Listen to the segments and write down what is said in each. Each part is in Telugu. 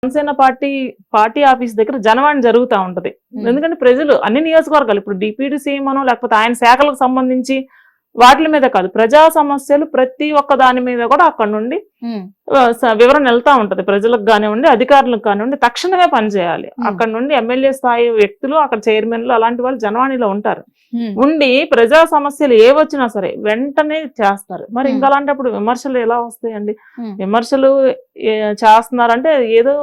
జనసేన పార్టీ ఆఫీస్ దగ్గర జనవాణి జరుగుతూ ఉంటది. ఎందుకంటే ప్రజలు అన్ని నియోజకవర్గాలు ఇప్పుడు డిప్యూటీ సీఎం అనో లేకపోతే ఆయన శాఖలకు సంబంధించి వాటి మీద కాదు, ప్రజా సమస్యలు ప్రతి ఒక్క దాని మీద కూడా అక్కడ నుండి వివరణ వెళ్తా ఉంటది. ప్రజలకు కానివ్వండి, అధికారులకు కానివ్వండి, తక్షణమే పనిచేయాలి. అక్కడ నుండి ఎమ్మెల్యే స్థాయి వ్యక్తులు, అక్కడ చైర్మన్లు అలాంటి వాళ్ళు జనవాణిలో ఉంటారు. ఉండి ప్రజా సమస్యలు ఏ వచ్చినా సరే వెంటనే చేస్తారు. మరి ఇంకా అలాంటప్పుడు విమర్శలు ఎలా వస్తాయండి? విమర్శలు చేస్తున్నారంటే ఏదో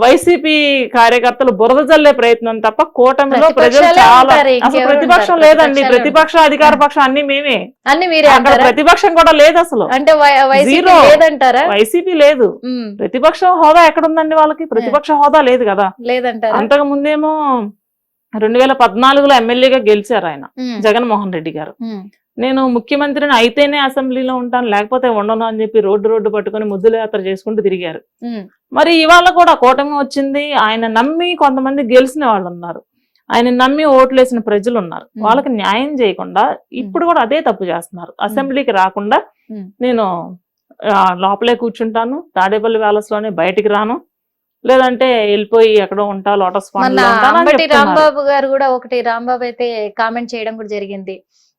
వైసీపీ కార్యకర్తలు బురద జల్లే ప్రయత్నం తప్ప కూటమిలో ప్రజలు చాలా అసలు ప్రతిపక్షం లేదండి. ప్రతిపక్షం అధికార పక్షం అన్ని మేమే, అక్కడ ప్రతిపక్షం కూడా లేదు అసలు. జీరో, వైసీపీ లేదు. ప్రతిపక్ష హోదా ఎక్కడుందండి వాళ్ళకి? ప్రతిపక్ష హోదా లేదు కదా. అంతకు ముందేమో 2014లో ఎమ్మెల్యేగా గెలిచారు ఆయన, జగన్మోహన్ రెడ్డి గారు. నేను ముఖ్యమంత్రిని అయితేనే అసెంబ్లీలో ఉంటాను లేకపోతే ఉండను అని చెప్పి రోడ్డు పట్టుకుని ముద్దుల యాత్ర చేసుకుంటూ తిరిగారు. మరి ఇవాళ కూడా కూటమి వచ్చింది, ఆయన నమ్మి కొంతమంది గెలిచిన వాళ్ళు ఉన్నారు, ఆయన నమ్మి ఓట్లేసిన ప్రజలు ఉన్నారు. వాళ్ళకి న్యాయం చేయకుండా ఇప్పుడు కూడా అదే తప్పు చేస్తున్నారు. అసెంబ్లీకి రాకుండా నేను లోపలే కూర్చుంటాను, తాడేపల్లి ప్యాలెస్లోనే బయటికి రాను, లేదంటే వెళ్ళిపోయి ఎక్కడో ఉంటా, లోటస్ పాండ్ రాంబాబు గారు కూడా ఒకటి, రాంబాబు అయితే కామెంట్ చేయడం కూడా జరిగింది,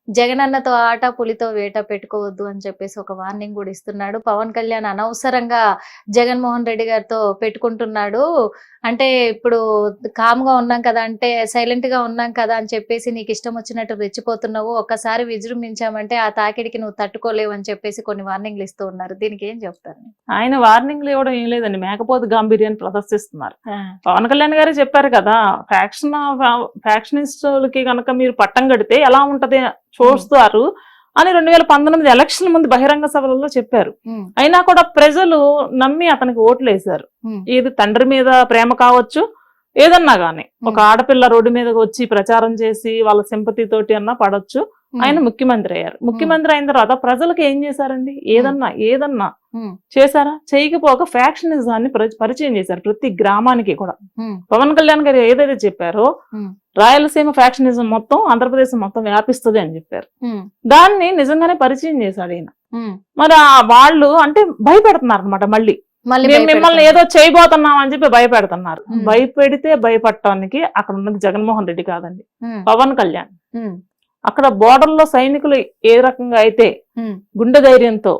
జగనన్నతో ఆట పులితో వేట పెట్టుకోవద్దు అని చెప్పేసి ఒక వార్నింగ్ కూడా ఇస్తున్నాడు. పవన్ కళ్యాణ్ అనవసరంగా జగన్మోహన్ రెడ్డి గారితో పెట్టుకుంటున్నాడు, అంటే ఇప్పుడు కామ్గా ఉన్నాం కదా, అంటే సైలెంట్ గా ఉన్నాం కదా అని చెప్పేసి నీకు ఇష్టం వచ్చినట్టు రెచ్చిపోతున్నావు, ఒక్కసారి విజృంభించామంటే ఆ తాకిడికి నువ్వు తట్టుకోలేవు అని చెప్పేసి కొన్ని వార్నింగ్లు ఇస్తూ ఉన్నారు. దీనికి ఏం చెప్తారు? ఆయన వార్నింగ్లు ఇవ్వడం ఏం లేదండి, మేకపోతు గాంభీర్యాన్ని ప్రదర్శిస్తున్నారు. పవన్ కళ్యాణ్ గారే చెప్పారు కదా, ఫ్యాక్షనిస్టులకి కనుక మీరు పట్టం కడితే ఎలా ఉంటది చూస్తారు అని 2019 ఎలక్షన్ ముందు బహిరంగ సభలలో చెప్పారు. అయినా కూడా ప్రజలు నమ్మి అతనికి ఓట్లు వేశారు. ఇది తండ్రి మీద ప్రేమ కావచ్చు, ఏదన్నా గానీ ఒక ఆడపిల్ల రోడ్డు మీదకి వచ్చి ప్రచారం చేసి వాళ్ళ సింపతి తోటి అన్నా పడొచ్చు, ఆయన ముఖ్యమంత్రి అయ్యారు. ముఖ్యమంత్రి అయిన తర్వాత ప్రజలకు ఏం చేశారండి? ఏదన్నా చేశారా? చేయకపోక ఫ్యాక్షనిజాన్ని పరిచయం చేశారు ప్రతి గ్రామానికి కూడా. పవన్ కళ్యాణ్ గారు ఏదైతే చెప్పారో రాయలసీమ ఫ్యాక్షనిజం మొత్తం ఆంధ్రప్రదేశ్ మొత్తం వ్యాపిస్తుంది అని చెప్పారు, దాన్ని నిజంగానే పరిచయం చేశాడు ఈయన. మరి వాళ్ళు అంటే భయపెడుతున్నారు అనమాట, మళ్ళీ మిమ్మల్ని ఏదో చేయబోతున్నాం అని చెప్పి భయపెడుతున్నారు. భయపెడితే భయపడటానికి అక్కడ ఉన్నది జగన్మోహన్ రెడ్డి కాదండి, పవన్ కళ్యాణ్. అక్కడ బోర్డర్ లో సైనికులు ఏ రకంగా అయితే గుండె ధైర్యంతో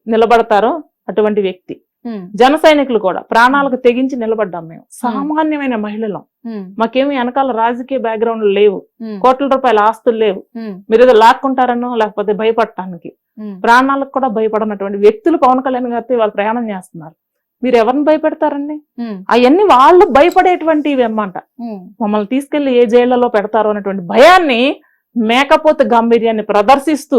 నిలబడతారో అటువంటి వ్యక్తి. జన సైనికులు కూడా ప్రాణాలకు తెగించి నిలబడ్డాం మేము, సామాన్యమైన మహిళలం, మాకేమి వెనకాల రాజకీయ బ్యాక్గ్రౌండ్ లేవు, కోట్ల రూపాయల ఆస్తులు లేవు, మీరు ఏదో లాక్కుంటారనో లేకపోతే భయపడటానికి ప్రాణాలకు కూడా భయపడనటువంటి వ్యక్తులు పవన్ కళ్యాణ్ గారితో వాళ్ళు ప్రయాణం చేస్తున్నారు. మీరు ఎవరిని భయపెడతారండి? అవన్నీ వాళ్ళు భయపడేటువంటివి అన్నమాట. మమ్మల్ని తీసుకెళ్లి ఏ జైళ్లలో పెడతారో అనేటువంటి భయాన్ని, మేకపోతు గంభీర్యాన్ని ప్రదర్శిస్తూ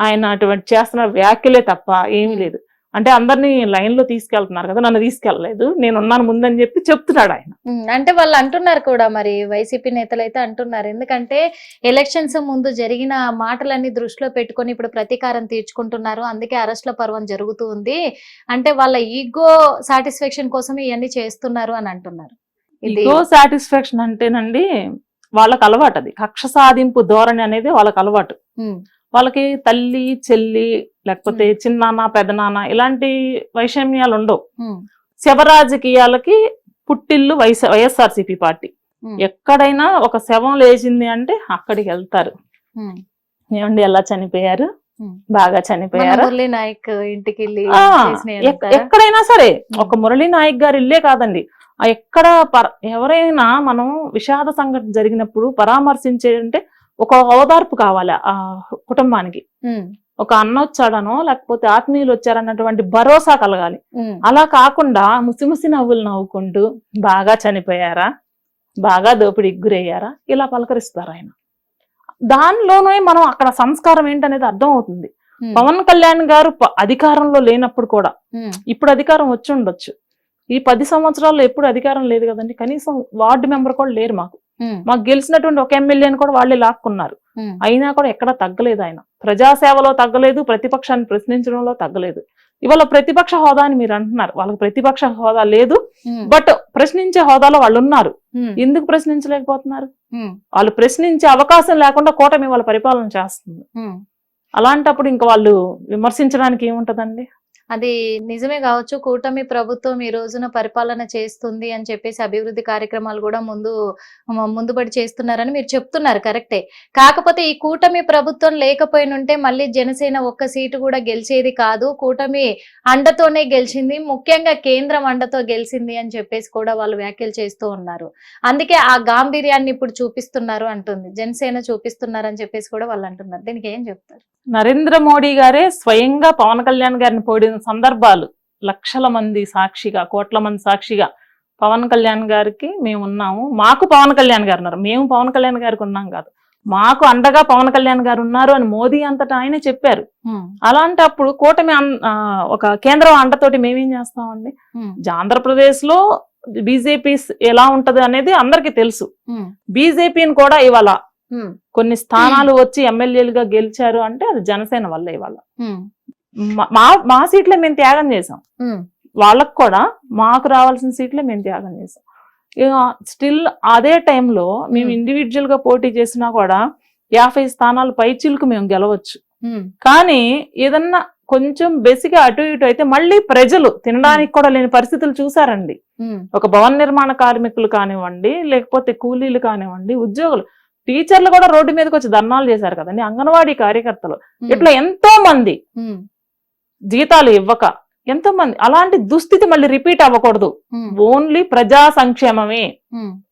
ఆయన అటువంటి చేస్తున్న వ్యాఖ్యలే తప్ప ఏమీ లేదు. అంటే అందరినీ లైన్ లో తీసుకెళ్తున్నారు కదా, నన్ను తీసుకెళ్లలేదు, నేనున్నాను ముందని చెప్పి చెప్తున్నాడు ఆయన. అంటే వాళ్ళు అంటున్నారు కూడా, మరి వైసీపీ నేతలు అయితే అంటున్నారు, ఎందుకంటే ఎలక్షన్స్ ముందు జరిగిన మాటలన్నీ దృష్టిలో పెట్టుకొని ఇప్పుడు ప్రతీకారం తీర్చుకుంటున్నారు, అందుకే అరెస్ట్ల పర్వం జరుగుతూ ఉంది, అంటే వాళ్ళ ఈగో సాటిస్ఫాక్షన్ కోసం ఇవన్నీ చేస్తున్నారు అని అంటున్నారు. ఈగో సాటిస్ఫాక్షన్ అంటేనండి వాళ్ళకి అలవాటు, అది కక్ష సాధింపు ధోరణి అనేది వాళ్ళకి అలవాటు. వాళ్ళకి తల్లి చెల్లి లేకపోతే చిన్నాన్న పెదనాన్న ఇలాంటి వైషమ్యాలు ఉండవు. శవ రాజకీయాలకి పుట్టిల్లు వైఎస్ఆర్సీపీ పార్టీ. ఎక్కడైనా ఒక శవం లేచింది అంటే అక్కడికి వెళ్తారు. ఏమండి ఎలా చనిపోయారు, బాగా చనిపోయారు, మురళీ నాయక్ ఇంటికి ఎక్కడైనా సరే, ఒక మురళీ నాయక్ గారి ఇల్లే కాదండి, ఎక్కడ ఎవరైనా మనం విషాద సంఘటన జరిగినప్పుడు పరామర్శించే అంటే ఒక ఓదార్పు కావాలి ఆ కుటుంబానికి. ఒక అన్న వచ్చాడనో లేకపోతే ఆత్మీయులు వచ్చారన్నటువంటి భరోసా కలగాలి. అలా కాకుండా ముసిముసి నవ్వులు నవ్వుకుంటూ బాగా చనిపోయారా, బాగా దోపిడీకి గురయ్యారా ఇలా పలకరిస్తారు ఆయన. దానిలోనే మనం అక్కడ సంస్కారం ఏంటనేది అర్థం అవుతుంది. పవన్ కళ్యాణ్ గారు అధికారంలో లేనప్పుడు కూడా, ఇప్పుడు అధికారం వచ్చి ఉండొచ్చు, ఈ 10 సంవత్సరాల్లో ఎప్పుడు అధికారం లేదు కదండి, కనీసం వార్డు మెంబర్ కూడా లేరు మాకు గెలిచినటువంటి ఒక ఎమ్మెల్యేని కూడా వాళ్ళే లాక్కున్నారు. అయినా కూడా ఎక్కడా తగ్గలేదు ఆయన, ప్రజాసేవలో తగ్గలేదు, ప్రతిపక్షాన్ని ప్రశ్నించడంలో తగ్గలేదు. ఇవాళ ప్రతిపక్ష హోదా అని మీరు అంటున్నారు, వాళ్ళకి ప్రతిపక్ష హోదా లేదు, బట్ ప్రశ్నించే హోదాలో వాళ్ళు ఉన్నారు. ఎందుకు ప్రశ్నించలేకపోతున్నారు? వాళ్ళు ప్రశ్నించే అవకాశం లేకుండా కూటమి వాళ్ళ పరిపాలన చేస్తుంది. అలాంటప్పుడు ఇంకా వాళ్ళు విమర్శించడానికి ఏముంటదండి? అది నిజమే కావచ్చు. కూటమి ప్రభుత్వం ఈ రోజున పరిపాలన చేస్తుంది అని చెప్పేసి అభివృద్ధి కార్యక్రమాలు కూడా ముందుబడి చేస్తున్నారని మీరు చెప్తున్నారు, కరెక్టే. కాకపోతే ఈ కూటమి ప్రభుత్వం లేకపోయినుంటే మళ్ళీ జనసేన ఒక్క సీటు కూడా గెలిచేది కాదు. కూటమి అండతోనే గెలిచింది, ముఖ్యంగా కేంద్రం అండతో గెలిచింది అని చెప్పేసి కూడా వాళ్ళు వ్యాఖ్యలు చేస్తూ ఉన్నారు. అందుకే ఆ గాంభీర్యాన్ని ఇప్పుడు చూపిస్తున్నారు అంటుంది, జనసేన చూపిస్తున్నారని చెప్పేసి కూడా వాళ్ళు అంటున్నారు. దీనికి ఏం చెప్తారు? నరేంద్ర మోడీ గారే స్వయంగా పవన్ కళ్యాణ్ గారిని పొడిన సందర్భాలు లక్షల మంది సాక్షిగా, కోట్ల మంది సాక్షిగా పవన్ కళ్యాణ్ గారికి మేము ఉన్నాము, మాకు పవన్ కళ్యాణ్ గారు ఉన్నారు, మేము పవన్ కళ్యాణ్ గారికి ఉన్నాం కాదు, మాకు అండగా పవన్ కళ్యాణ్ గారు ఉన్నారు అని మోదీ అంతటా ఆయనే చెప్పారు. అలాంటప్పుడు కూటమి ఒక కేంద్రం అండతోటి మేమేం చేస్తామండి? ఆంధ్రప్రదేశ్ లో బీజేపీ ఎలా ఉంటది అనేది అందరికి తెలుసు. బీజేపీని కూడా ఇవాళ కొన్ని స్థానాలు వచ్చి ఎమ్మెల్యేలుగా గెలిచారు అంటే అది జనసేన వల్ల. ఇవాళ మా సీట్లే మేము త్యాగం చేసాం, వాళ్ళకు కూడా మాకు రావాల్సిన సీట్లే మేము త్యాగం చేసాం. స్టిల్ అదే టైంలో మేము ఇండివిజువల్ గా పోటీ చేసినా కూడా 50 స్థానాలు పైచిలకు మేము గెలవచ్చు. కానీ ఏదన్నా కొంచెం బేసిక్గా అటు ఇటు అయితే మళ్ళీ ప్రజలు తినడానికి కూడా లేని పరిస్థితులు చూసారండి. ఒక భవన నిర్మాణ కార్మికులు కానివ్వండి, లేకపోతే కూలీలు కానివ్వండి, ఉద్యోగులు, టీచర్లు కూడా రోడ్డు మీదకి వచ్చి ధర్నాలు చేశారు కదండి, అంగన్వాడీ కార్యకర్తలు, ఇట్లా ఎంతో మంది జీతాలు ఇవ్వక ఎంతో మంది. అలాంటి దుస్థితి మళ్ళీ రిపీట్ అవ్వకూడదు. ఓన్లీ ప్రజా సంక్షేమమే.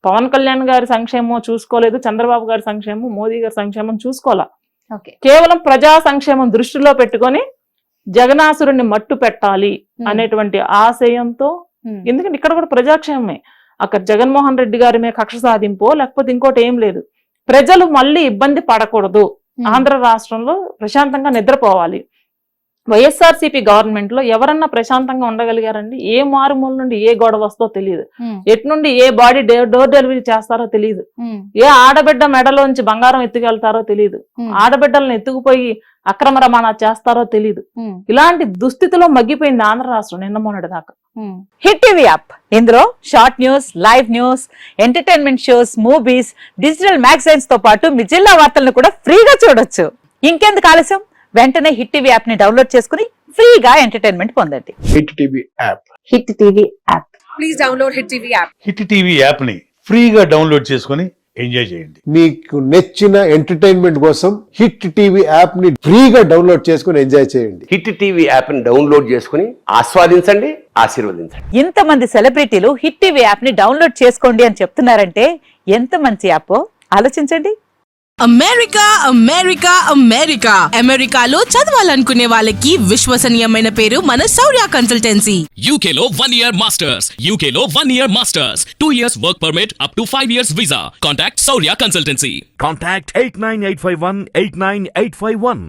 పవన్ కళ్యాణ్ గారి సంక్షేమం చూసుకోలేదు, చంద్రబాబు గారి సంక్షేమం, మోదీ గారి సంక్షేమం చూసుకోవాలా. కేవలం ప్రజా సంక్షేమం దృష్టిలో పెట్టుకొని జగనాసురుణ్ణి మట్టు పెట్టాలి అనేటువంటి ఆశయంతో, ఎందుకంటే ఇక్కడ కూడా ప్రజాక్షేమమే, అక్కడ జగన్మోహన్ రెడ్డి గారి మీద కక్ష సాధింపో లేకపోతే ఇంకోటి ఏం లేదు. ప్రజలు మళ్ళీ ఇబ్బంది పడకూడదు, ఆంధ్ర రాష్ట్రంలో ప్రశాంతంగా నిద్రపోవాలి. వైఎస్ఆర్సీపీ గవర్నమెంట్ లో ఎవరన్నా ప్రశాంతంగా ఉండగలిగారండి? ఏ మారుమూల నుండి ఏ గొడవ వస్తుందో తెలియదు, ఎటు నుండి ఏ బాడీ డోర్ డెలివరీ చేస్తారో తెలియదు, ఏ ఆడబిడ్డ మెడలోంచి బంగారం ఎత్తుకెళ్తారో తెలియదు, ఆడబిడ్డలను ఎత్తుకుపోయి అక్రమ రవాణా చేస్తారో తెలియదు. ఇలాంటి దుస్థితిలో మగ్గిపోయింది ఆంధ్ర రాష్ట్రం నిన్న మొన్నటి దాకా. హిట్ టీవీ యాప్, ఇందులో short news, live news, entertainment shows, movies, digital magazines తో పాటు మీ జిల్లా వార్తలను కూడా ఫ్రీగా చూడొచ్చు. ఇంకెందుకు ఆలస్యం, వెంటనే హిట్ టీవీ యాప్ ని డౌన్లోడ్ చేసుకుని ఫ్రీగా ఎంటర్టైన్మెంట్ పొందండి. Hit TV app. Hit TV app. Please download hit TV app. Hit TV app ని ఫ్రీగా డౌన్లోడ్ చేసుకుని ఎంజాయ్ చేయండి. మీకు నచ్చిన ఎంటర్టైన్మెంట్ కోసం హిట్ టీవీ యాప్ ని ఫ్రీగా డౌన్లోడ్ చేసుకుని ఎంజాయ్ చేయండి. హిట్ టీవీ యాప్ ని డౌన్లోడ్ చేసుకుని ఆస్వాదించండి, ఆశీర్వదించండి. ఇంతమంది సెలబ్రిటీలు హిట్ టీవీ యాప్ ని డౌన్లోడ్ చేసుకోండి అని చెప్తున్నారంటే ఎంత మంచి యాప్ ఆలోచించండి. అమెరికా అమెరికా అమెరికా అమెరికాలో చదవాలనుకునే వాళ్ళకి విశ్వసనీయమైన పేరు మన శౌర్య కన్సల్టెన్సీ. UK లో 1 year masters, UK లో 1 year masters, 2 years work permit up to 5 years visa. Contact Saurya Consultancy. Contact 89851 89851.